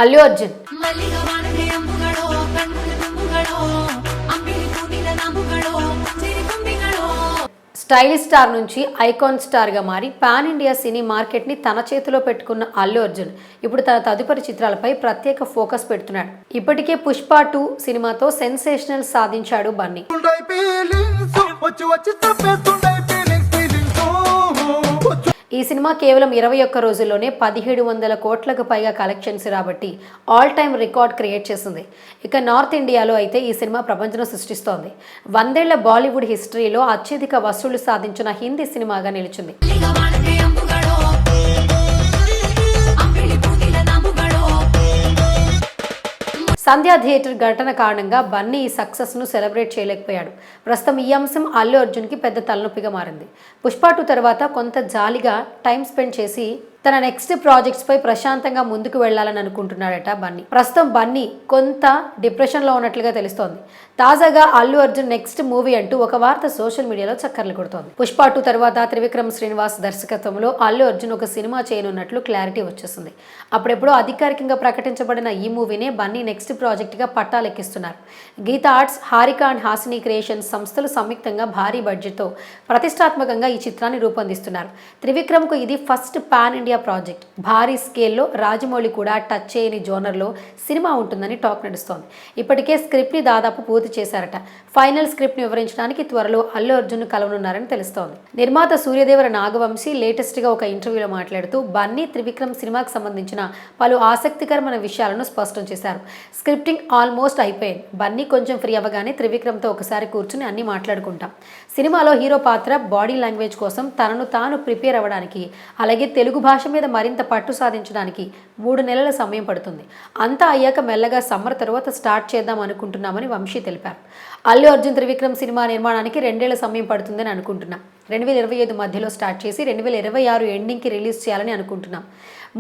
Allu Arjun stylish star నుంచి icon స్టార్గా మారి పాన్ ఇండియా సినీ మార్కెట్ని తన చేతిలో పెట్టుకున్న అల్లు అర్జున్ ఇప్పుడు తన తదుపరి చిత్రాలపై ప్రత్యేక ఫోకస్ పెడుతున్నాడు. ఇప్పటికే పుష్ప 2 సినిమాతో సెన్సేషనల్ సాధించాడు బన్నీ. ఈ సినిమా కేవలం 21 రోజుల్లోనే 1700 కోట్లకు పైగా కలెక్షన్స్ రాబట్టి ఆల్ టైమ్ రికార్డ్ క్రియేట్ చేసింది. ఇక నార్త్ ఇండియాలో అయితే ఈ సినిమా ప్రపంచం సృష్టిస్తోంది. 100 ఏళ్ల బాలీవుడ్ హిస్టరీలో అత్యధిక వసూళ్లు సాధించిన హిందీ సినిమాగా నిలిచింది. సంధ్యా థియేటర్ ఘటన కారణంగా బన్నీ ఈ సక్సెస్ను సెలబ్రేట్ చేయలేకపోయాడు. ప్రస్తుతం ఈ అంశం అల్లు అర్జున్కి పెద్ద తలనొప్పిగా మారింది. పుష్ప 2 తర్వాత కొంత జాలీగా టైం స్పెండ్ చేసి తన నెక్స్ట్ ప్రాజెక్ట్స్ పై ప్రశాంతంగా ముందుకు వెళ్లాలని అనుకుంటున్నాడట బన్నీ. ప్రస్తుతం బన్నీ కొంత డిప్రెషన్లో ఉన్నట్లుగా తెలుస్తోంది. తాజాగా అల్లు అర్జున్ నెక్స్ట్ మూవీ అంటూ ఒక వార్త సోషల్ మీడియాలో చక్కర్లు కొడుతోంది. పుష్ప 2 తర్వాత త్రివిక్రమ్ శ్రీనివాస్ దర్శకత్వంలో అల్లు అర్జున్ ఒక సినిమా చేయనున్నట్లు క్లారిటీ వచ్చేసింది. అప్పుడెప్పుడో అధికారికంగా ప్రకటించబడిన ఈ మూవీనే బన్నీ నెక్స్ట్ ప్రాజెక్ట్గా పట్టాలెక్కిస్తున్నారు. గీతా ఆర్ట్స్, హారికా అండ్ హాసిని క్రియేషన్స్ సంస్థలు సంయుక్తంగా భారీ బడ్జెట్తో ప్రతిష్టాత్మకంగా ఈ చిత్రాన్ని రూపొందిస్తున్నారు. త్రివిక్రమ్కు ఇది ఫస్ట్ పాన్ ఇండియా ప్రాజెక్ట్. భారీ స్కేల్లో రాజమౌళి కూడా టచ్ చేయని జోనర్లో సినిమా ఉంటుందని టాక్ నడుస్తోంది. ఇప్పటికే స్క్రిప్ట్ని దాదాపు పూర్తి చేశారట. ఫైనల్ స్క్రిప్ట్ని వివరించడానికి త్వరలో అల్లు అర్జున్ కలవనున్నారని తెలుస్తోంది. నిర్మాత సూర్యదేవర నాగవంశీ లేటెస్ట్గా ఒక ఇంటర్వ్యూలో మాట్లాడుతూ బన్నీ త్రివిక్రమ్ సినిమాకి సంబంధించిన పలు ఆసక్తికరమైన విషయాలను స్పష్టం చేశారు. స్క్రిప్టింగ్ ఆల్మోస్ట్ అయిపోయింది. బన్నీ కొంచెం ఫ్రీ అవ్వగానే త్రివిక్రమ్తో ఒకసారి కూర్చుని అన్ని మాట్లాడుకుంటాం. సినిమాలో హీరో పాత్ర బాడీ లాంగ్వేజ్ కోసం తనను తాను ప్రిపేర్ అవ్వడానికి, అలాగే తెలుగు భాష మీద మరింత పట్టు సాధించడానికి 3 నెలల సమయం పడుతుంది. అంతా అయ్యాక మెల్లగా సమ్మర్ తర్వాత స్టార్ట్ చేద్దాం అనుకుంటున్నామని వంశీ తెలిపారు. అల్లు అర్జున్ త్రివిక్రమ్ సినిమా నిర్మాణానికి 2 ఏళ్ల సమయం పడుతుందని అనుకుంటున్నాం. 2025 మధ్యలో స్టార్ట్ చేసి 2026 ఎండింగ్కి రిలీజ్ చేయాలని అనుకుంటున్నాం.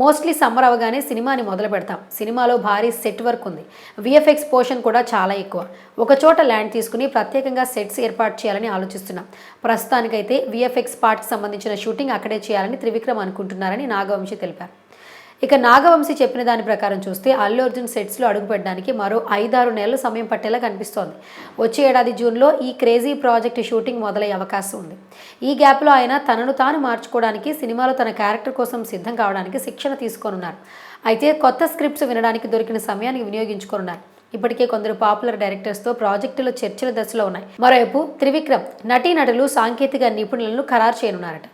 మోస్ట్లీ సమ్మర్ అవగానే సినిమాని మొదలు పెడతాం. సినిమాలో భారీ సెట్ వర్క్ ఉంది. విఎఫ్ఎక్స్ పోర్షన్ కూడా చాలా ఎక్కువ. ఒక చోట ల్యాండ్ తీసుకుని ప్రత్యేకంగా సెట్స్ ఏర్పాటు చేయాలని ఆలోచిస్తున్నాం. ప్రస్తుతానికైతే విఎఫ్ఎక్స్ పార్ట్కి సంబంధించిన షూటింగ్ అక్కడే చేయాలని త్రివిక్రమ్ అనుకుంటున్నారని నాగవంశీ తెలిపారు. ఇక నాగవంశీ చెప్పిన దాని ప్రకారం చూస్తే అల్లు అర్జున్ సెట్స్లో అడుగుపెట్టడానికి మరో 5-6 నెలలు సమయం పట్టేలా కనిపిస్తోంది. వచ్చే ఏడాది జూన్లో ఈ క్రేజీ ప్రాజెక్ట్ షూటింగ్ మొదలయ్యే అవకాశం ఉంది. ఈ గ్యాప్లో ఆయన తనను తాను మార్చుకోవడానికి, సినిమాలో తన క్యారెక్టర్ కోసం సిద్ధం కావడానికి శిక్షణ తీసుకోనున్నారు. అయితే కొత్త స్క్రిప్ట్స్ వినడానికి దొరికిన సమయానికి వినియోగించుకోనున్నారు. ఇప్పటికే కొందరు పాపులర్ డైరెక్టర్స్తో ప్రాజెక్టులు చర్చల దశలో ఉన్నాయి. మరోవైపు త్రివిక్రమ్ నటీనటులు, సాంకేతిక నిపుణులను ఖరారు చేయనున్నారట.